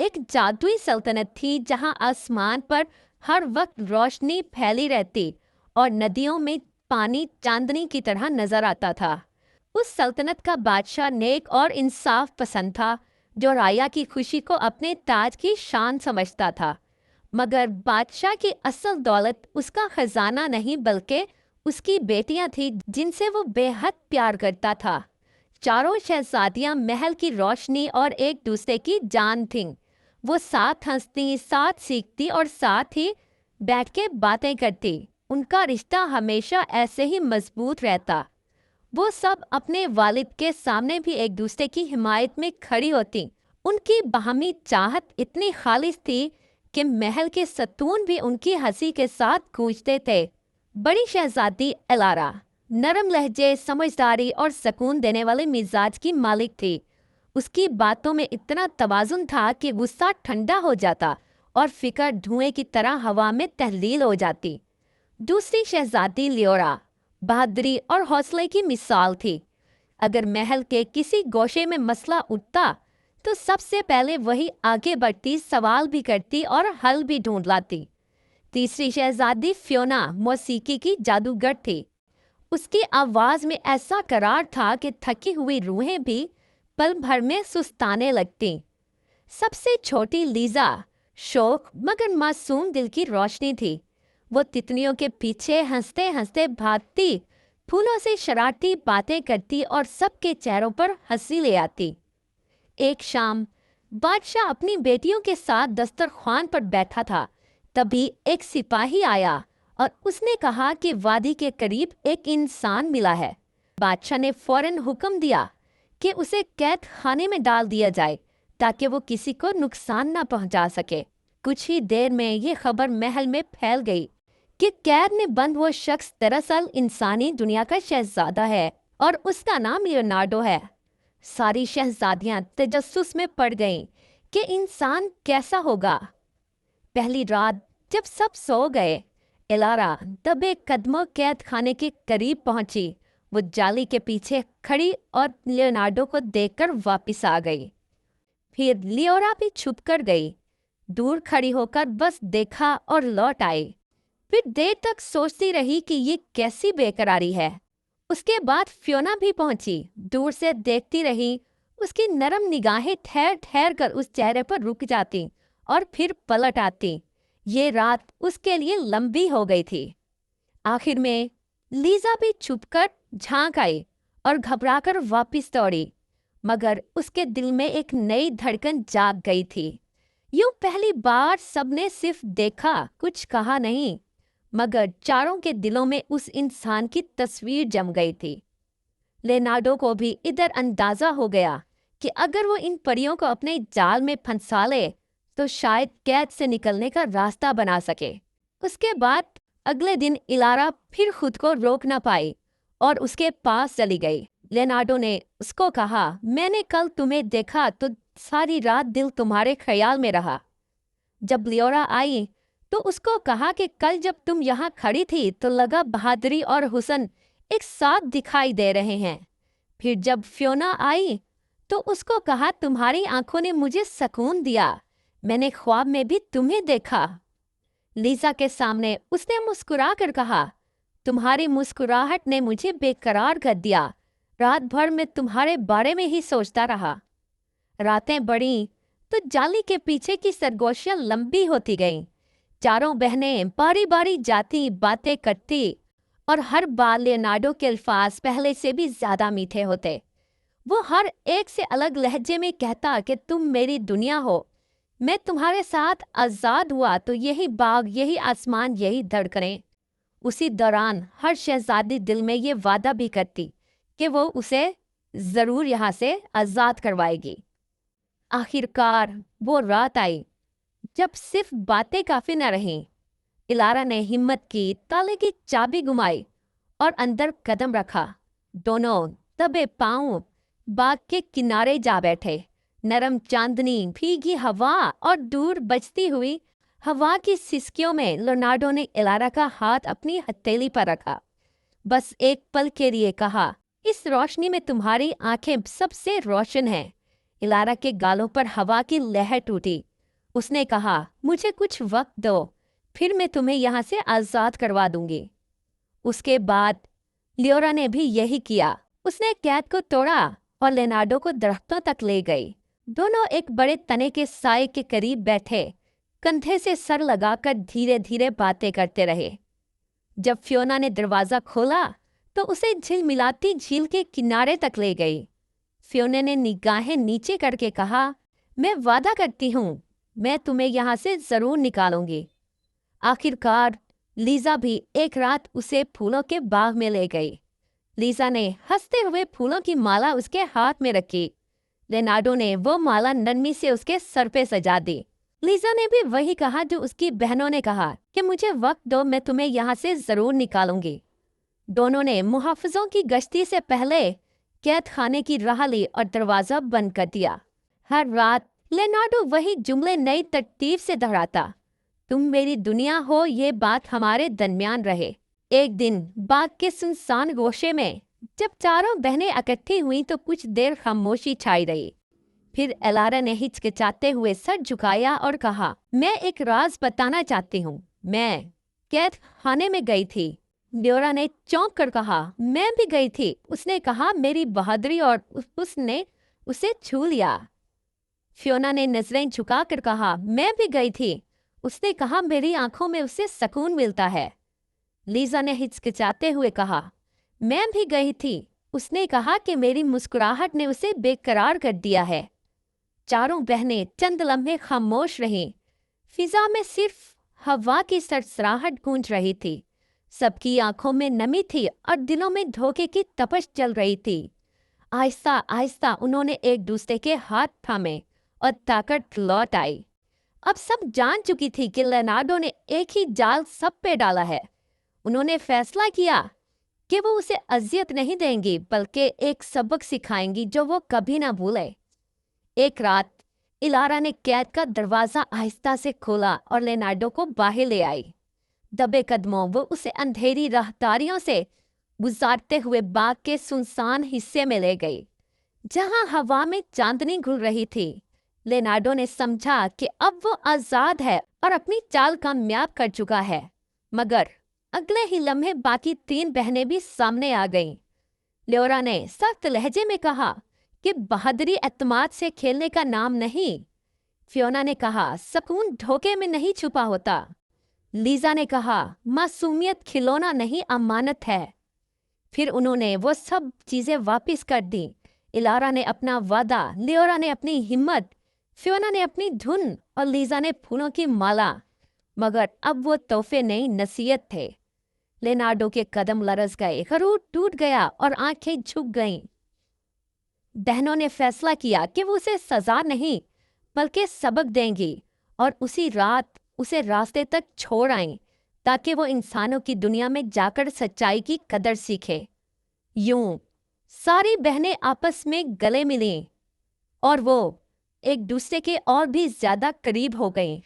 एक जादुई सल्तनत थी जहां आसमान पर हर वक्त रोशनी फैली रहती और नदियों में पानी चांदनी की तरह नजर आता था। उस सल्तनत का बादशाह नेक और इंसाफ पसंद था, जो राया की खुशी को अपने ताज की शान समझता था। मगर बादशाह की असल दौलत उसका खजाना नहीं बल्कि उसकी बेटियां थी, जिनसे वो बेहद प्यार करता था। चारों शहजादियां महल की रोशनी और एक दूसरे की जान थीं। वो साथ हंसती, साथ सीखती और साथ ही बैठ के बातें करती। उनका रिश्ता हमेशा ऐसे ही मजबूत रहता। वो सब अपने वालिद के सामने भी एक दूसरे की हिमायत में खड़ी होती। उनकी बाहमी चाहत इतनी खालिस थी कि महल के सतून भी उनकी हंसी के साथ गूंजते थे। बड़ी शहजादी एलारा नरम लहजे, समझदारी और सुकून देने वाले मिजाज की मालिक थी। उसकी बातों में इतना तवाज़ुन था कि गुस्सा ठंडा हो जाता और फिक्र धुएं की तरह हवा में तहलील हो जाती। दूसरी शहजादी लियोरा बहादुरी और हौसले की मिसाल थी। अगर महल के किसी गोशे में मसला उठता तो सबसे पहले वही आगे बढ़ती, सवाल भी करती और हल भी ढूंढ लाती। तीसरी शहजादी फियोना मौसीकी की जादूगर थी। उसकी आवाज में ऐसा करार था कि थकी हुई रूहें भी पल भर में सुस्ताने लगती। सबसे छोटी लीजा शौक मगर मासूम दिल की रोशनी थी। वो तितलियों के पीछे हंसते हंसते भागती, फूलों से शरारती बातें करती और सबके चेहरों पर हंसी ले आती। एक शाम बादशाह अपनी बेटियों के साथ दस्तरख्वान पर बैठा था। तभी एक सिपाही आया और उसने कहा कि वादी के करीब एक इंसान मिला है। बादशाह ने फौरन हुक्म दिया कि उसे कैद खाने में डाल दिया जाए ताकि वो किसी को नुकसान न पहुंचा सके। कुछ ही देर में ये खबर महल में फैल गई कि कैद में बंद वो शख्स दरअसल इंसानी दुनिया का शहजादा है और उसका नाम लियोनार्डो है। सारी शहजादियां तजस्सुस में पड़ गईं कि इंसान कैसा होगा। पहली रात जब सब सो गए, एलारा दबे कदमों कैद खाने के करीब पहुंची। वो जाली के पीछे खड़ी और लियोनार्डो को देखकर वापस आ गई। फिर लियोरा भी छुप कर गई, दूर खड़ी होकर बस देखा और लौट आई। फिर देर तक सोचती रही कि ये कैसी बेकरारी है। उसके बाद फियोना भी पहुंची, दूर से देखती रही। उसकी नरम निगाहें ठहर ठहर कर उस चेहरे पर रुक जाती और फिर पलट आती। ये रात उसके लिए लंबी हो गई थी। आखिर में लीजा भी छुपकर झांक आई और घबराकर वापस दौड़ी। मगर उसके दिल में एक नई धड़कन जाग गई थी। यूं पहली बार सबने सिर्फ देखा, कुछ कहा नहीं, मगर चारों के दिलों में उस इंसान की तस्वीर जम गई थी। लेनार्डो को भी इधर अंदाजा हो गया कि अगर वो इन परियों को अपने जाल में फंसा ले तो शायद कैद से निकलने का रास्ता बना सके। उसके बाद अगले दिन इलारा फिर खुद को रोक न पाई और उसके पास चली गई। लेनार्डो ने उसको कहा, मैंने कल तुम्हें देखा तो सारी रात दिल तुम्हारे ख्याल में रहा। जब लियोरा आई तो उसको कहा कि कल जब तुम यहाँ खड़ी थी तो लगा बहादुरी और हुस्न एक साथ दिखाई दे रहे हैं। फिर जब फियोना आई तो उसको कहा, तुम्हारी आंखों ने मुझे सुकून दिया, मैंने ख्वाब में भी तुम्हें देखा। लीजा के सामने उसने मुस्कुरा कर कहा, तुम्हारी मुस्कुराहट ने मुझे बेकरार कर दिया, रात भर मैं तुम्हारे बारे में ही सोचता रहा। रातें बढ़ीं तो जाली के पीछे की सरगोशियां लंबी होती गईं। चारों बहनें बारी बारी जाती, बातें करती और हर बार लियोनार्डो के अल्फाज पहले से भी ज्यादा मीठे होते। वो हर एक से अलग लहजे में कहता कि तुम मेरी दुनिया हो, मैं तुम्हारे साथ आज़ाद हुआ तो यही बाग, यही आसमान, यही धड़कनें। उसी दौरान हर शहजादी दिल में ये वादा भी करती कि वो उसे ज़रूर यहाँ से आज़ाद करवाएगी। आखिरकार वो रात आई जब सिर्फ बातें काफ़ी न रहीं। इलारा ने हिम्मत की, ताले की चाबी घुमाई और अंदर कदम रखा। दोनों दबे पांव बाग के किनारे जा बैठे। नरम चांदनी, भीगी हवा और दूर बजती हुई हवा की सिसकियों में लियोनार्डो ने इलारा का हाथ अपनी हथेली पर रखा। बस एक पल के लिए कहा, इस रोशनी में तुम्हारी आंखें सबसे रोशन हैं। इलारा के गालों पर हवा की लहर टूटी। उसने कहा, मुझे कुछ वक्त दो, फिर मैं तुम्हें यहाँ से आज़ाद करवा दूंगी। उसके बाद लियोरा ने भी यही किया। उसने कैद को तोड़ा और लेनार्डो को दरख्तों तक ले गई। दोनों एक बड़े तने के साए के करीब बैठे कंधे से सर लगाकर धीरे धीरे बातें करते रहे। जब फियोना ने दरवाज़ा खोला तो उसे झिलमिलाती झील के किनारे तक ले गई। फियोना ने निगाहें नीचे करके कहा, मैं वादा करती हूँ, मैं तुम्हें यहाँ से ज़रूर निकालूंगी। आखिरकार लीज़ा भी एक रात उसे फूलों के बाग में ले गई। लीज़ा ने हंसते हुए फूलों की माला उसके हाथ में रखी। लेनार्डो ने वो माला नरमी से उसके सर पे सजा दी। लीज़ा ने भी वही कहा जो उसकी बहनों ने कहा कि मुझे वक्त दो, मैं तुम्हें यहाँ से ज़रूर निकालूंगी। दोनों ने मुहाफ़िज़ों की गश्ती से पहले कैद खाने की राह ली और दरवाज़ा बंद कर दिया। हर रात लेनार्डो वही जुमले नई तरतीब से दोहराता, तुम मेरी दुनिया हो, ये बात हमारे दरमियान रहे। एक दिन बाग के सुनसान गोशे में जब चारों बहनें इकट्ठी हुईं तो कुछ देर खामोशी छाई रही। फिर एलारा ने हिचकिचाते हुए सर झुकाया और कहा, मैं एक राज बताना चाहती हूँ। मैं कैद खाने में गई थी। लियोरा ने चौंक कर कहा, मैं भी गई थी। उसने कहा, मेरी बहादुरी, और उसने उसे छू लिया। फियोना ने नजरें झुकाकर कहा, मैं भी गई थी। उसने कहा, मेरी आंखों में उससे सुकून मिलता है। लीज़ा ने हिचकिचाते हुए कहा, मैं भी गई थी। उसने कहा कि मेरी मुस्कुराहट ने उसे बेकरार कर दिया है। चारों बहनें चंद लम्हे खामोश रहीं। फिजा में सिर्फ हवा की सरसराहट गूंज रही थी। सबकी आंखों में नमी थी और दिलों में धोखे की तपश चल रही थी। आहिस्ता आहिस्ता उन्होंने एक दूसरे के हाथ थामे और ताकत लौट आई। अब सब जान चुकी थी कि लेनार्डो ने एक ही जाल सब पे डाला है। उन्होंने फैसला किया कि वो उसे अजियत नहीं देंगी, बल्कि एक सबक सिखाएंगी जो वो कभी ना भूले। एक रात इलारा ने कैद का दरवाज़ा आहिस्ता से खोला और लेनार्डो को बाहर ले आई। दबे कदमों वो उसे अंधेरी राहदारियों से गुजारते हुए बाग के सुनसान हिस्से में ले गई, जहां हवा में चांदनी घुल रही थी। लेनार्डो ने समझा कि अब वो आज़ाद है और अपनी चाल कामयाब कर चुका है। मगर अगले ही लम्हे बाकी 3 बहनें भी सामने आ गईं। लियोरा ने सख्त लहजे में कहा कि बहादुरी एतमाद से खेलने का नाम नहीं। फियोना ने कहा, सुकून धोखे में नहीं छुपा होता। लीज़ा ने कहा, मासूमियत खिलौना नहीं, अमानत है। फिर उन्होंने वो सब चीज़ें वापस कर दी। इलारा ने अपना वादा, लियोरा ने अपनी हिम्मत, फियोना ने अपनी धुन और लीज़ा ने फूलों की माला। मगर अब वो तोहफे नहीं, नसीहत थे। लेनार्डो के कदम लरस गए, गरूर टूट गया और आंखें झुक गईं। बहनों ने फैसला किया कि वो उसे सजा नहीं बल्कि सबक देंगी, और उसी रात उसे रास्ते तक छोड़ आईं ताकि वो इंसानों की दुनिया में जाकर सच्चाई की कदर सीखे। यूं सारी बहनें आपस में गले मिलीं और वो एक दूसरे के और भी ज्यादा करीब हो गईं।